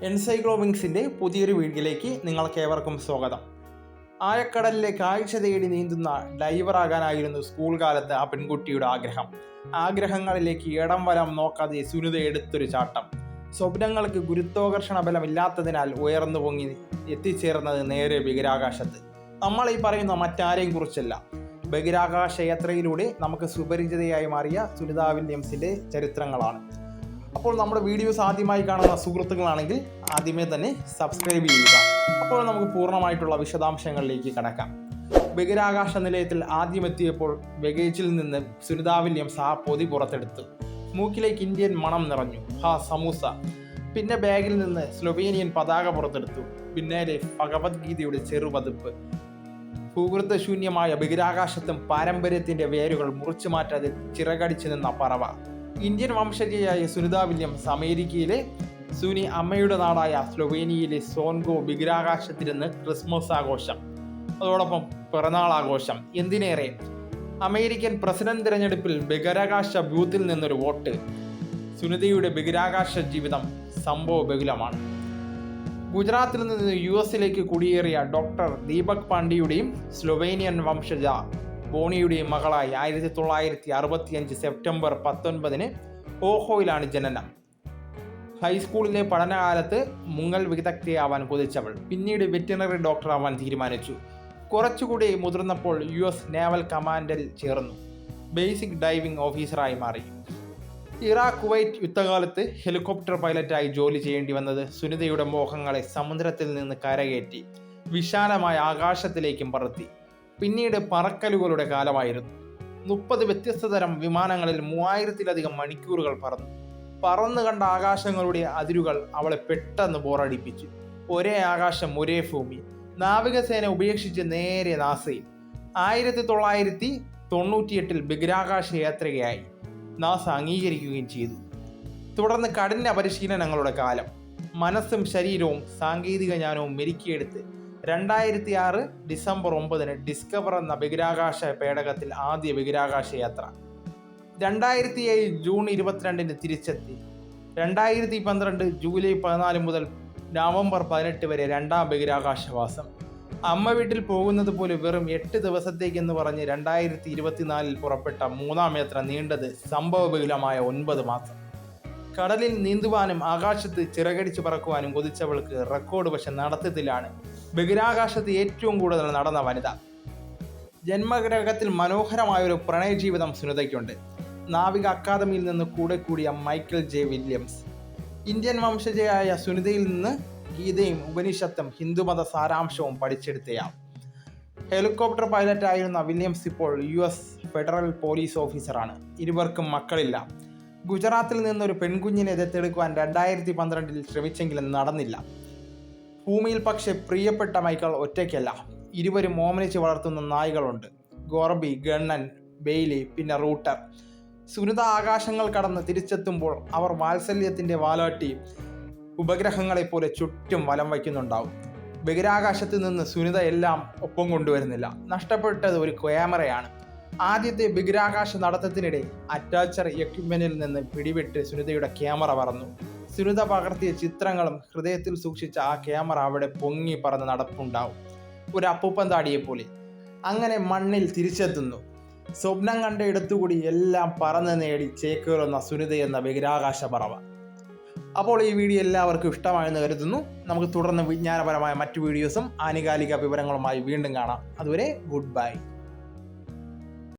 എൻസൈക്ലോവിങ്സിൻ്റെ പുതിയൊരു വീഡിയോയിലേക്ക് നിങ്ങൾക്ക് ഏവർക്കും സ്വാഗതം. ആഴക്കടലിലെ കാഴ്ച തേടി നീന്തുന്ന ഡൈവറാകാനായിരുന്നു സ്കൂൾ കാലത്ത് ആ പെൺകുട്ടിയുടെ ആഗ്രഹം. ആഗ്രഹങ്ങളിലേക്ക് ഇടം വലം നോക്കാതെ സുനിത എടുത്തൊരു ചാട്ടം. സ്വപ്നങ്ങൾക്ക് ഗുരുത്വാകർഷണ ബലമില്ലാത്തതിനാൽ ഉയർന്നു പൊങ്ങി എത്തിച്ചേർന്നത് നേരെ ബഹിരാകാശത്ത്. നമ്മൾ ഈ പറയുന്ന മറ്റാരെയും കുറിച്ചല്ല, ബഹിരാകാശ യാത്രയിലൂടെ നമുക്ക് സുപരിചിതയായി മാറിയ സുനിത വില്യംസിൻ്റെ ചരിത്രങ്ങളാണ്. അപ്പോൾ നമ്മുടെ വീഡിയോസ് ആദ്യമായി കാണുന്ന സുഹൃത്തുക്കളാണെങ്കിൽ ആദ്യമേ തന്നെ സബ്സ്ക്രൈബ് ചെയ്യുക. അപ്പോൾ നമുക്ക് പൂർണ്ണമായിട്ടുള്ള വിശദാംശങ്ങളിലേക്ക് കടക്കാം. ബഹിരാകാശ നിലയത്തിൽ ആദ്യമെത്തിയപ്പോൾ ബഗേജിൽ നിന്ന് സുനിത വില്യംസ് ആ പൊതി പുറത്തെടുത്തു. മൂക്കിലേക്ക് ഇന്ത്യൻ മണം നിറഞ്ഞു, സമൂസ. പിന്നെ ബാഗിൽ നിന്ന് സ്ലൊവേനിയൻ പതാക പുറത്തെടുത്തു. പിന്നാലെ ഭഗവത്ഗീതയുടെ ചെറുപതിപ്പ്. ഭൂഗർഭശൂന്യമായ ബഹിരാകാശത്തും പാരമ്പര്യത്തിന്റെ വേരുകൾ മുറിച്ചു മാറ്റാതെ ചിറകടിച്ചു നിന്ന പറവ. ഇന്ത്യൻ വംശജയായ സുനിത വില്യംസ് അമേരിക്കയിലെ സുനി അമ്മയുടെ നാടായ സ്ലൊവേനിയയിലെ സോൻഗോ ബഹിരാകാശത്തിരുന്ന് ക്രിസ്മസ് ആഘോഷം, അതോടൊപ്പം പിറന്നാൾ ആഘോഷം. എന്തിനേറെ, അമേരിക്കൻ പ്രസിഡന്റ് തിരഞ്ഞെടുപ്പിൽ ബഹിരാകാശ ബൂത്തിൽ നിന്നൊരു വോട്ട്. സുനിതയുടെ ബഹിരാകാശ ജീവിതം സംഭവബഹുലമാണ്. ഗുജറാത്തിൽ നിന്ന് US കുടിയേറിയ ഡോക്ടർ ദീപക് പാണ്ഡെയുടെയും സ്ലൊവേനിയൻ വംശജ ബോണിയുടെയും മകളായി 1965 സെപ്റ്റംബർ 19 ഓഹോയിലാണ് ജനനം. ഹൈസ്കൂളിലെ പഠനകാലത്ത് മുങ്ങൽ വിദഗ്ധയാവാൻ കൊതിച്ചവൾ പിന്നീട് വെറ്റിനറി ഡോക്ടറാവാൻ തീരുമാനിച്ചു. കുറച്ചുകൂടി മുതിർന്നപ്പോൾ US നേവൽ കമാൻഡിൽ ചേർന്നു. ബേസിക് ഡൈവിംഗ് ഓഫീസറായി മാറി. ഇറാഖ് കുവൈറ്റ് യുദ്ധകാലത്ത് ഹെലികോപ്റ്റർ പൈലറ്റായി ജോലി ചെയ്യേണ്ടി വന്നത് സുനിതയുടെ മോഹങ്ങളെ സമുദ്രത്തിൽ നിന്ന് കരകയറ്റി വിശാലമായ ആകാശത്തിലേക്കും പറത്തി. പിന്നീട് പറക്കലുകളുടെ കാലമായിരുന്നു. 30 വ്യത്യസ്ത തരം വിമാനങ്ങളിൽ 3000-ലധികം മണിക്കൂറുകൾ പറന്നു കണ്ട ആകാശങ്ങളുടെ അതിരുകൾ അവളെ പെട്ടെന്ന് ബോറടിപ്പിച്ചു. ഒരേ ആകാശം, ഒരേ ഭൂമി. നാവികസേന ഉപേക്ഷിച്ച് നേരെ നാസയിൽ. 1998 ബഹിരാകാശ യാത്രികയായി നാസ അംഗീകരിക്കുകയും ചെയ്തു. തുടർന്ന് കഠിന പരിശീലനങ്ങളുടെ കാലം. മനസ്സും ശരീരവും സാങ്കേതിക ജ്ഞാനവും മെരുക്കിയെടുത്ത് 2006 ഡിസംബർ 9 ഡിസ്കവർ എന്ന ബഹിരാകാശ പേടകത്തിൽ ആദ്യ ബഹിരാകാശ യാത്ര. 2007 ജൂൺ 22 തിരിച്ചെത്തി. 2012 ജൂലൈ 14 മുതൽ നവംബർ 18 വരെ രണ്ടാം ബഹിരാകാശവാസം. അമ്മ വീട്ടിൽ പോകുന്നത് പോലെ വെറും 8 ദിവസത്തേക്കെന്ന് പറഞ്ഞ് 2024 പുറപ്പെട്ട മൂന്നാം യാത്ര നീണ്ടത് സംഭവബഹുലമായ 9 മാസം. കടലിൽ നീന്തുവാനും ആകാശത്ത് ചിറകടിച്ച് പറക്കുവാനും കൊതിച്ചവൾക്ക് റെക്കോർഡ് പക്ഷെ നടത്തത്തിലാണ് ബഹിരാകാശത്ത് ഏറ്റവും കൂടുതൽ നടന്ന വനിത. ജന്മഗ്രഹത്തിൽ മനോഹരമായൊരു പ്രണയജീവിതം സുനിതയ്ക്കുണ്ട്. നാവിക അക്കാദമിയിൽ നിന്ന് കൂടിയ മൈക്കൽ ജെ വില്യംസ്. ഇന്ത്യൻ വംശജയായ സുനിതയിൽ നിന്ന് ഗീതയും ഉപനിഷത്തും ഹിന്ദുമത സാരാംശവും പഠിച്ചെടുത്തയാൾ. ഹെലികോപ്റ്റർ പൈലറ്റായിരുന്ന വില്യംസ് ഇപ്പോൾ US ഫെഡറൽ പോലീസ് ഓഫീസറാണ്. ഇരുവർക്കും മക്കളില്ല. ഗുജറാത്തിൽ നിന്നൊരു പെൺകുഞ്ഞിനെ ദത്തെടുക്കുവാൻ 2012 ശ്രമിച്ചെങ്കിലും നടന്നില്ല. ഭൂമിയിൽ പക്ഷെ പ്രിയപ്പെട്ട മൈക്കൽ ഒറ്റയ്ക്കല്ല. ഇരുവരും ഓമനിച്ച് വളർത്തുന്ന നായ്കളുണ്ട്. ഗോർബി, ഗണ്ണൻ, ബെയ്ലി, പിന്നെ റൂട്ടർ. സുനിത ആകാശങ്ങൾ കടന്ന് തിരിച്ചെത്തുമ്പോൾ അവർ വാത്സല്യത്തിൻ്റെ വാലാട്ടി ഉപഗ്രഹങ്ങളെപ്പോലെ ചുറ്റും വലം വയ്ക്കുന്നുണ്ടാവും. ബഹിരാകാശത്ത് നിന്ന് സുനിത എല്ലാം ഒപ്പം കൊണ്ടുവരുന്നില്ല. നഷ്ടപ്പെട്ടത് ഒരു ക്യാമറയാണ്. ആദ്യത്തെ ബഹിരാകാശ നടത്തത്തിനിടെ അറ്റാച്ചർ എക്യുപ്മെന്റിൽ നിന്ന് പിടിവിട്ട് സുനിതയുടെ ക്യാമറ പറന്നു. സുനിത പകർത്തിയ ചിത്രങ്ങളും ഹൃദയത്തിൽ സൂക്ഷിച്ച ആ ക്യാമറ അവിടെ പൊങ്ങി പറന്ന് നടപ്പുണ്ടാവും, ഒരു അപ്പൂപ്പൻ താടിയെപ്പോലെ. അങ്ങനെ മണ്ണിൽ തിരിച്ചെത്തുന്നു. സ്വപ്നം കണ്ട ഇടത്തുകൂടി എല്ലാം പറന്ന് നേടി ചേക്കേറുന്ന സുനിത എന്ന ബഹിരാകാശ പറവ. അപ്പോൾ ഈ വീഡിയോ എല്ലാവർക്കും ഇഷ്ടമായെന്ന് കരുതുന്നു. നമുക്ക് തുടർന്ന് വിജ്ഞാനപരമായ മറ്റു വീഡിയോസും ആനുകാലിക വിവരങ്ങളുമായി വീണ്ടും കാണാം. അതുവരെ ഗുഡ് ബൈ.